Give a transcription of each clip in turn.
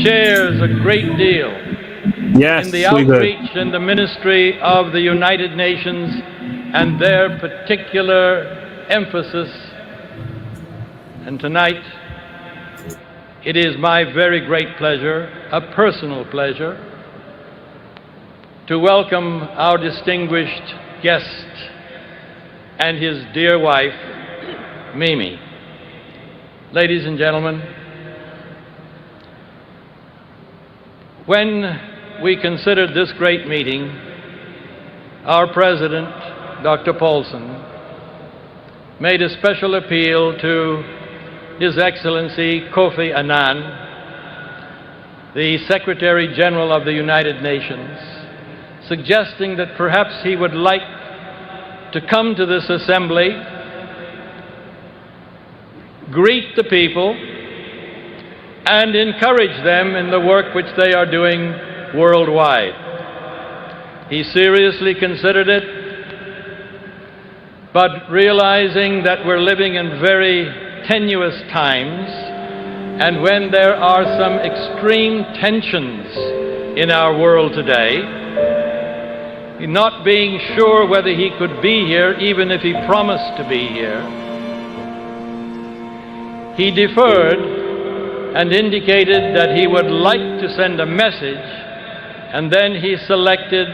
shares a great deal Yes, in the we good. outreach and the ministry of the United Nations and their particular emphasis. And tonight, it is my very great pleasure, a personal pleasure, to welcome our distinguished guest and his dear wife, Mimi. Ladies and gentlemen, when we considered this great meeting, our President, Dr. Paulson, made a special appeal to His Excellency Kofi Annan, the Secretary General of the United Nations, suggesting that perhaps he would like to come to this assembly, greet the people, and encourage them in the work which they are doing worldwide. He seriously considered it, but realizing that we're living in very tenuous times, and when there are some extreme tensions in our world today, not being sure whether he could be here, even if he promised to be here, he deferred and indicated that he would like to send a message, and then he selected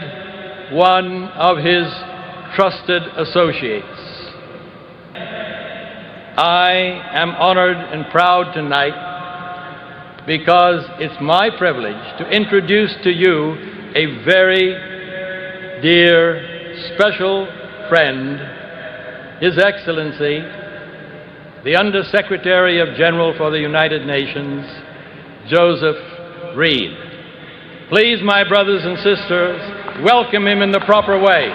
one of his trusted associates. I am honored and proud tonight because it's my privilege to introduce to you a very dear, special friend, His Excellency, the Undersecretary of General for the United Nations, Joseph Reed. Please, my brothers and sisters, welcome him in the proper way.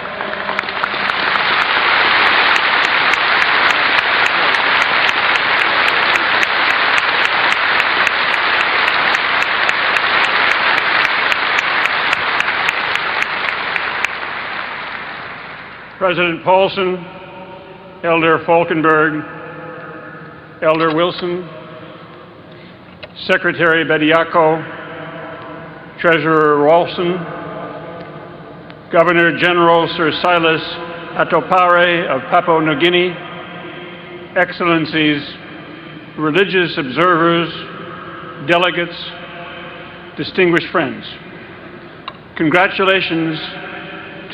President Paulson, Elder Falkenberg, Elder Wilson, Secretary Bediako, Treasurer Rawlson, Governor General Sir Silas Atopare of Papua New Guinea, Excellencies, religious observers, delegates, distinguished friends. Congratulations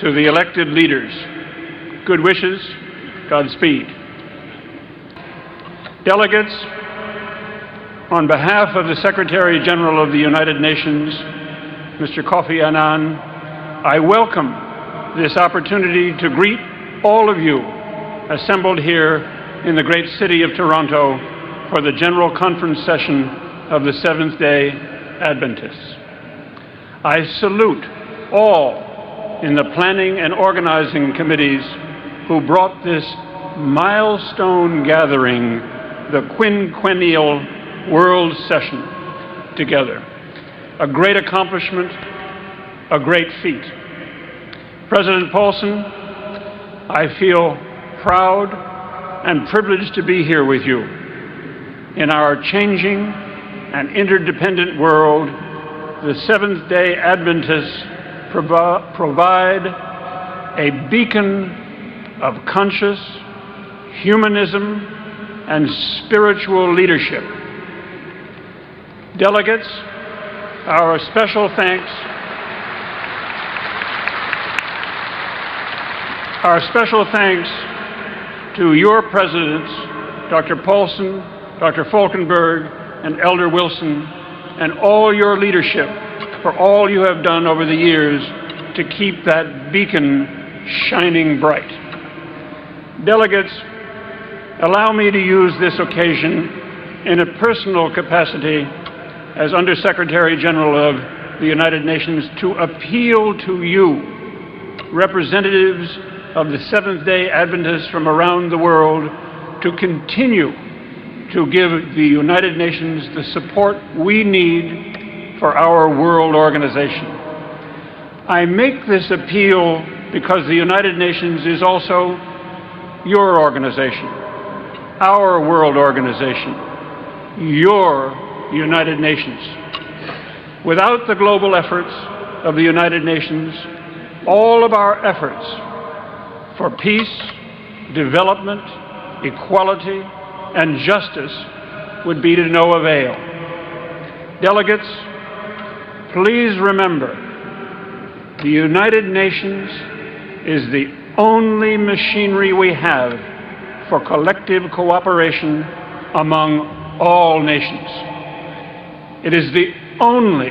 to the elected leaders. Good wishes, Godspeed. Delegates, on behalf of the Secretary General of the United Nations, Mr. Kofi Annan, I welcome this opportunity to greet all of you assembled here in the great city of Toronto for the General Conference session of the Seventh-day Adventists. I salute all in the planning and organizing committees who brought this milestone gathering, the quinquennial World Session, together. A great accomplishment, a great feat. President Paulson, I feel proud and privileged to be here with you. In our changing and interdependent world, the Seventh-day Adventists provide a beacon of conscious humanism and spiritual leadership. Delegates, our special thanks to your presidents, Dr. Paulson, Dr. Falkenberg, and Elder Wilson, and all your leadership for all you have done over the years to keep that beacon shining bright. Delegates, allow me to use this occasion in a personal capacity as Undersecretary General of the United Nations to appeal to you, representatives of the Seventh-day Adventists from around the world, to continue to give the United Nations the support we need for our world organization. I make this appeal because the United Nations is also your organization, our world organization, your United Nations. Without the global efforts of the United Nations, all of our efforts for peace, development, equality, and justice would be to no avail. Delegates, please remember, the United Nations is the only machinery we have for collective cooperation among all nations. It is the only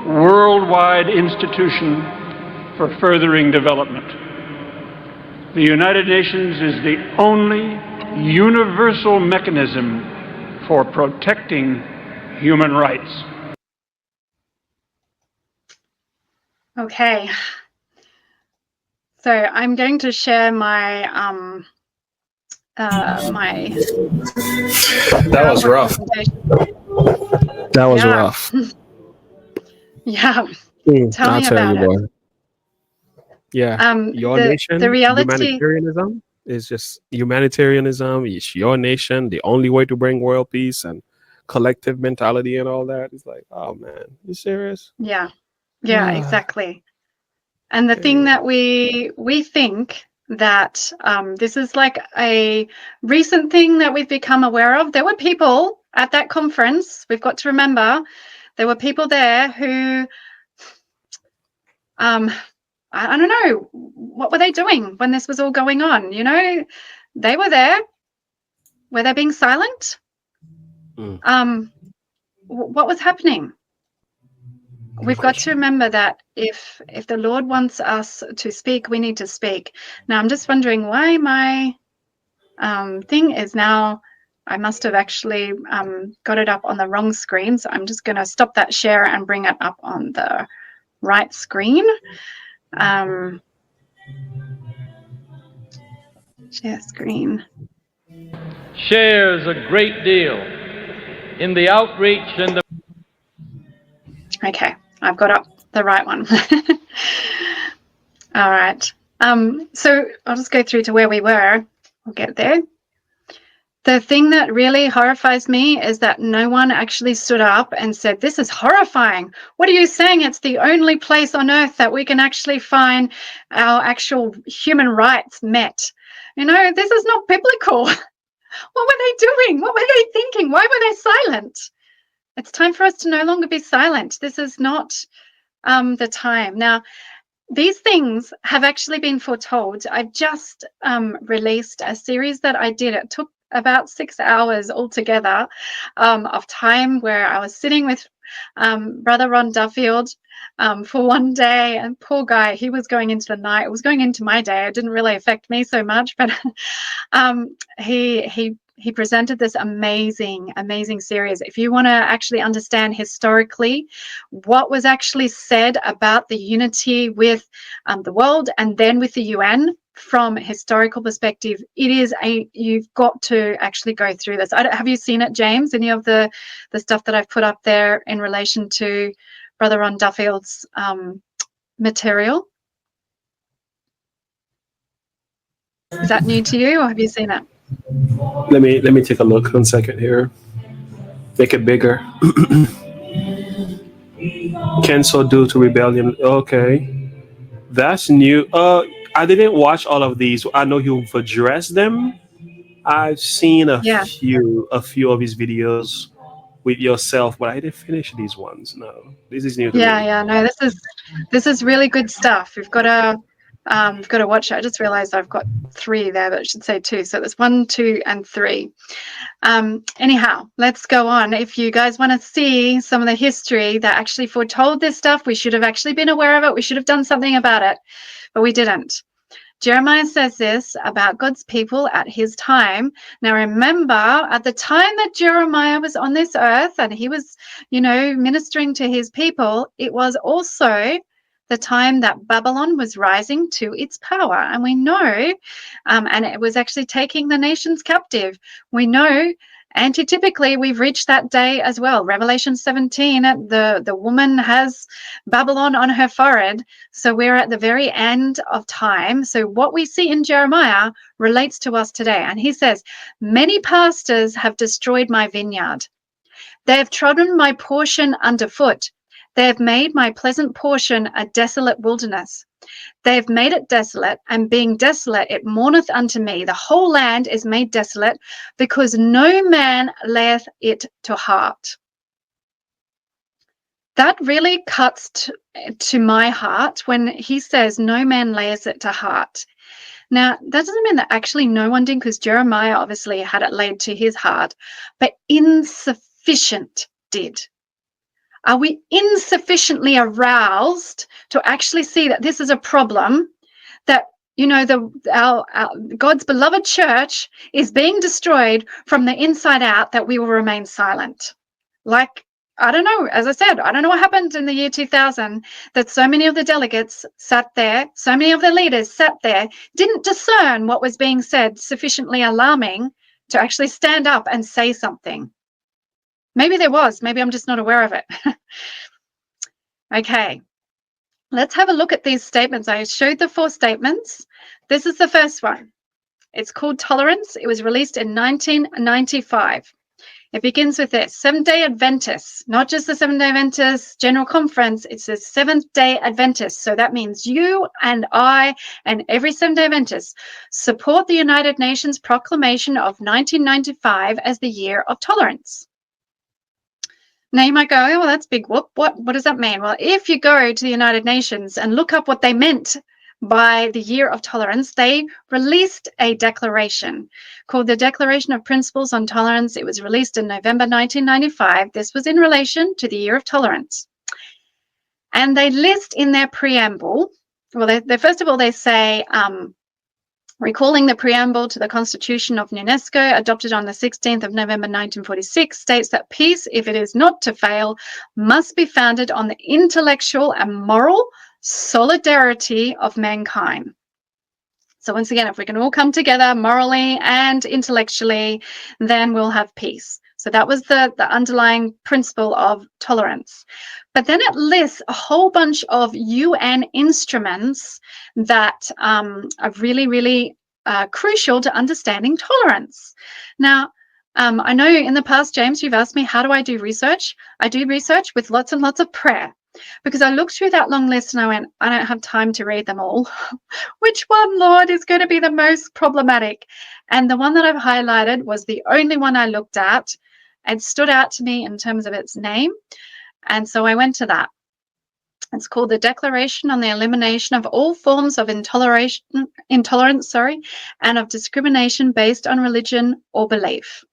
worldwide institution for furthering development. The United Nations is the only universal mechanism for protecting human rights. Okay. So I'm going to share my That was rough. That was rough. Yeah. Tell I'll me tell about you, it. boy. Yeah. Your nation, the reality, humanitarianism is just humanitarianism. It's your nation. The only way to bring world peace and collective mentality and all that. It's like, oh man, you serious? Yeah, exactly. And the thing that we think that this is like a recent thing that we've become aware of. There were people at that conference. We've got to remember there were people there who, I don't know, what were they doing when this was all going on? You know, they were there. Were they being silent? What was happening? We've got to remember that if the Lord wants us to speak, we need to speak. Now, I'm just wondering why my thing is now, I must have actually got it up on the wrong screen. So I'm just going to stop that share and bring it up on the right screen. Share screen. Shares a great deal in the outreach and the... Okay, I've got up the right one. All right. So I'll just go through to where we were. We'll get there. The thing that really horrifies me is that no one actually stood up and said, this is horrifying. What are you saying? It's the only place on earth that we can actually find our actual human rights met. You know, this is not biblical. What were they doing? What were they thinking? Why were they silent? It's time for us to no longer be silent. This is not the time. Now, these things have actually been foretold. I've just released a series that I did. It took about 6 hours altogether of time where I was sitting with Brother Ron Duffield for one day, and poor guy, he was going into the night. It was going into my day. It didn't really affect me so much, but he presented this amazing series. If you want to actually understand historically what was actually said about the unity with the world and then with the UN from a historical perspective, you've got to actually go through this. Have you seen it, James? Any of the stuff that I've put up there in relation to Brother Ron Duffield's material? Is that new to you, or have you seen it? Let me take a look 1 second here. Make it bigger. Cancel due to rebellion. Okay, that's new. I didn't watch all of these. I know you've addressed them. I've seen a few of his videos with yourself, but I didn't finish these ones. No, this is new to me. No, this is really good stuff. We've got to watch it. I just realized I've got 3 there, but it should say 2. So there's 1, 2, and 3. Anyhow, let's go on. If you guys want to see some of the history that actually foretold this stuff, we should have actually been aware of it. We should have done something about it, but we didn't. Jeremiah says this about God's people at his time. Now, remember, at the time that Jeremiah was on this earth and he was, ministering to his people, it was also the time that Babylon was rising to its power. And we know, and it was actually taking the nations captive. We know, antitypically, we've reached that day as well. Revelation 17, the woman has Babylon on her forehead. So we're at the very end of time. So what we see in Jeremiah relates to us today. And he says, many pastors have destroyed my vineyard. They have trodden my portion underfoot. They have made my pleasant portion a desolate wilderness. They have made it desolate, and being desolate, it mourneth unto me. The whole land is made desolate, because no man layeth it to heart. That really cuts to my heart when he says, no man layeth it to heart. Now, that doesn't mean that actually no one did, because Jeremiah obviously had it laid to his heart, but insufficient did. Are we insufficiently aroused to actually see that this is a problem, that, you know, our God's beloved church is being destroyed from the inside out, that we will remain silent? Like, I don't know, as I said, I don't know what happened in the year 2000, that so many of the delegates sat there, so many of the leaders sat there, didn't discern what was being said sufficiently alarming to actually stand up and say something. Maybe there was, maybe I'm just not aware of it. Okay, let's have a look at these statements. I showed the 4 statements. This is the first one. It's called Tolerance. It was released in 1995. It begins with this: Seventh-day Adventists, not just the Seventh-day Adventists General Conference, it's the Seventh-day Adventists. So that means you and I and every Seventh-day Adventist support the United Nations proclamation of 1995 as the year of tolerance. Now you might go, oh, well, that's big whoop. What does that mean? Well, if you go to the United Nations and look up what they meant by the year of tolerance, they released a declaration called the Declaration of Principles on Tolerance. It was released in November 1995. This was in relation to the year of tolerance. And they list in their preamble, well, they first of all, they say, recalling the preamble to the Constitution of UNESCO, adopted on the 16th of November 1946, states that peace, if it is not to fail, must be founded on the intellectual and moral solidarity of mankind. So once again, if we can all come together morally and intellectually, then we'll have peace. So that was the underlying principle of tolerance. But then it lists a whole bunch of UN instruments that are really, really crucial to understanding tolerance. Now, I know in the past, James, you've asked me, how do I do research? I do research with lots and lots of prayer. Because I looked through that long list and I went, I don't have time to read them all. Which one, Lord, is going to be the most problematic? And the one that I've highlighted was the only one I looked at. It stood out to me in terms of its name. And so I went to that. It's called the Declaration on the Elimination of All Forms of Intolerance, and of Discrimination Based on Religion or Belief.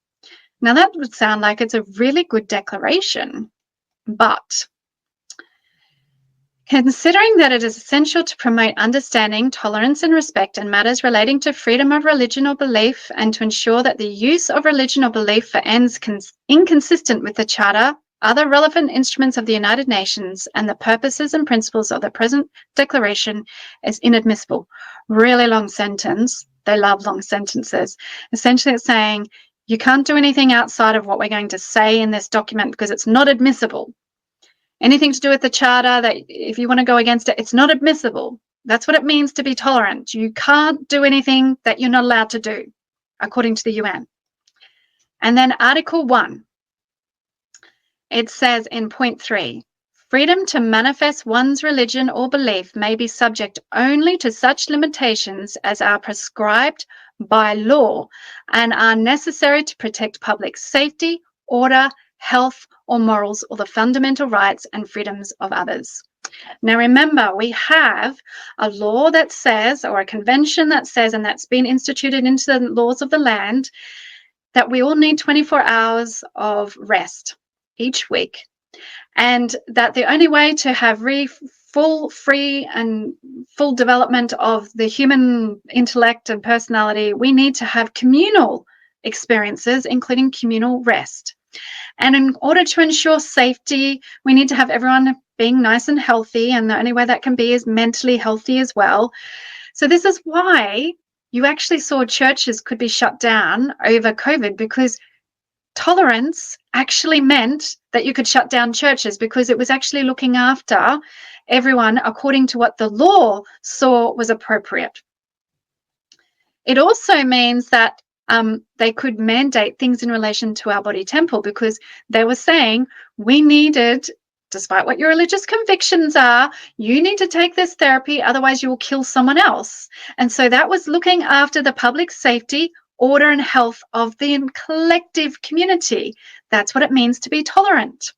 Now, that would sound like it's a really good declaration, but considering that it is essential to promote understanding, tolerance, and respect in matters relating to freedom of religion or belief, and to ensure that the use of religion or belief for ends inconsistent with the Charter, other relevant instruments of the United Nations, and the purposes and principles of the present declaration is inadmissible. Really long sentence. They love long sentences. Essentially, it's saying you can't do anything outside of what we're going to say in this document because it's not admissible. Anything to do with the Charter, that if you want to go against it, it's not admissible. That's what it means to be tolerant. You can't do anything that you're not allowed to do, according to the UN. And then Article 1, it says in point 3, freedom to manifest one's religion or belief may be subject only to such limitations as are prescribed by law and are necessary to protect public safety, order, health, or morals, or the fundamental rights and freedoms of others. Now, remember, we have a law that says, or a convention that says, and that's been instituted into the laws of the land, that we all need 24 hours of rest each week, and that the only way to have full, free, and full development of the human intellect and personality, we need to have communal experiences, including communal rest. And in order to ensure safety, we need to have everyone being nice and healthy, and the only way that can be is mentally healthy as well. So this is why you actually saw churches could be shut down over COVID, because tolerance actually meant that you could shut down churches, because it was actually looking after everyone according to what the law saw was appropriate. It also means that they could mandate things in relation to our body temple, because they were saying we needed despite what your religious convictions are, you need to take this therapy, otherwise you will kill someone else. And so that was looking after the public safety, order and health of the collective community. That's what it means to be tolerant.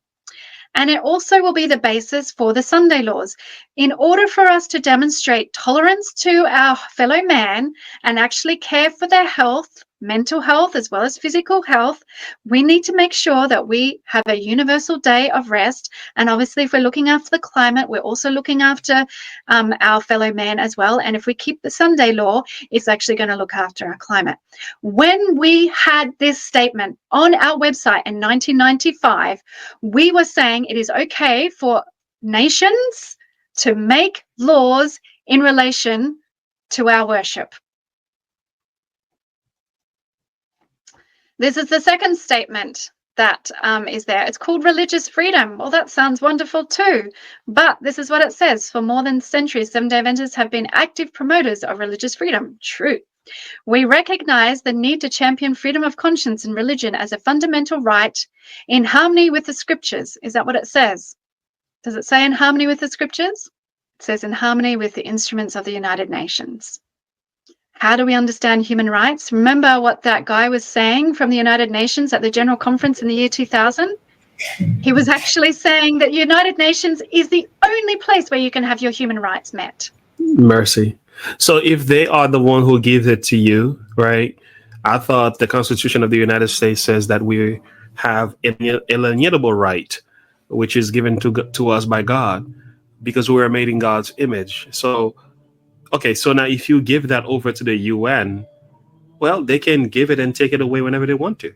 And it also will be the basis for the Sunday laws. In order for us to demonstrate tolerance to our fellow man and actually care for their health, mental health as well as physical health, we need to make sure that we have a universal day of rest. And obviously, if we're looking after the climate, we're also looking after our fellow man as well. And if we keep the Sunday law, it's actually going to look after our climate. When we had this statement on our website in 1995, we were saying it is okay for nations to make laws in relation to our worship. This is the second statement that is there. It's called religious freedom. Well, that sounds wonderful too. But this is what it says. For more than centuries, Seventh-day Adventists have been active promoters of religious freedom. True. We recognize the need to champion freedom of conscience and religion as a fundamental right in harmony with the scriptures. Is that what it says? Does it say in harmony with the scriptures? It says in harmony with the instruments of the United Nations. How do we understand human rights? Remember what that guy was saying from the United Nations at the General Conference in the year 2000? He was actually saying that United Nations is the only place where you can have your human rights met. Mercy. So if they are the one who gives it to you, right? I thought the Constitution of the United States says that we have an inalienable right, which is given to us by God because we are made in God's image. So, okay, so now if you give that over to the UN, well, they can give it and take it away whenever they want to.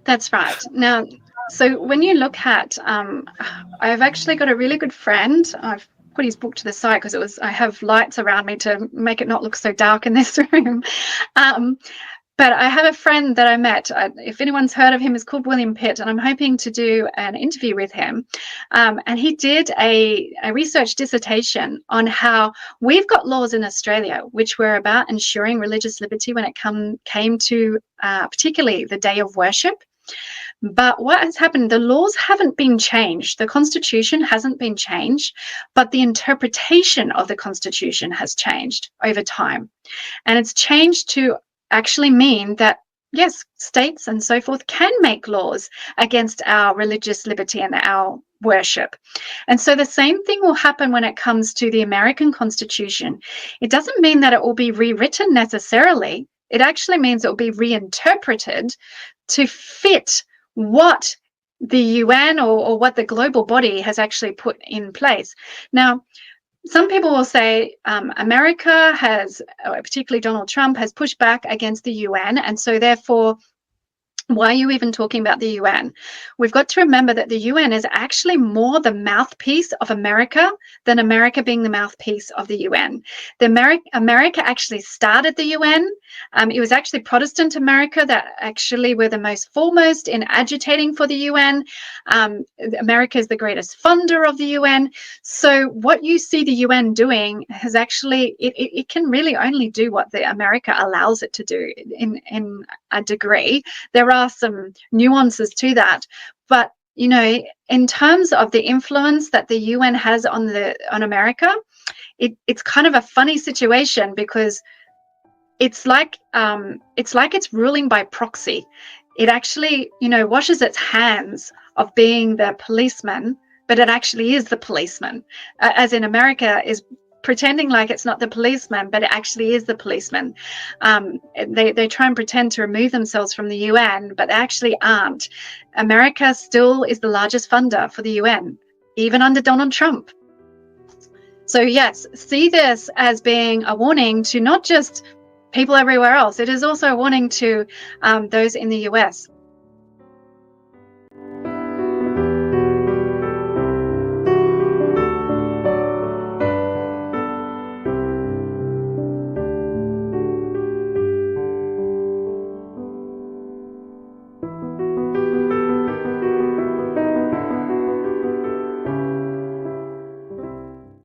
That's right. Now, so when you look at, I've actually got a really good friend. I've put his book to the side because I have lights around me to make it not look so dark in this room. But I have a friend that I met. If anyone's heard of him, he's called William Pitt, and I'm hoping to do an interview with him. And he did a research dissertation on how we've got laws in Australia which were about ensuring religious liberty when it came to particularly the day of worship. But what has happened, the laws haven't been changed. The Constitution hasn't been changed, but the interpretation of the Constitution has changed over time. And it's changed to actually mean that, yes, states and so forth can make laws against our religious liberty and our worship. And so the same thing will happen when it comes to the American Constitution. It doesn't mean that it will be rewritten necessarily. It actually means it will be reinterpreted to fit what the UN or what the global body has actually put in place. Now, some people will say America has, particularly Donald Trump, has pushed back against the UN, and so therefore, why are you even talking about the UN? We've got to remember that the UN is actually more the mouthpiece of America than America being the mouthpiece of the UN. America actually started the UN. It was actually Protestant America that actually were the most foremost in agitating for the UN. America is the greatest funder of the UN. So what you see the UN doing has actually, it can really only do what the America allows it to do in a degree. There are some nuances to that, but you know, in terms of the influence that the UN has on America, it's kind of a funny situation because it's like it's ruling by proxy. It actually, you know, washes its hands of being the policeman, but it actually is the policeman, as in America is pretending like it's not the policeman, but it actually is the policeman. They try and pretend to remove themselves from the UN, but they actually aren't. America still is the largest funder for the UN, even under Donald Trump. So yes, see this as being a warning to not just people everywhere else. It is also a warning to those in the US.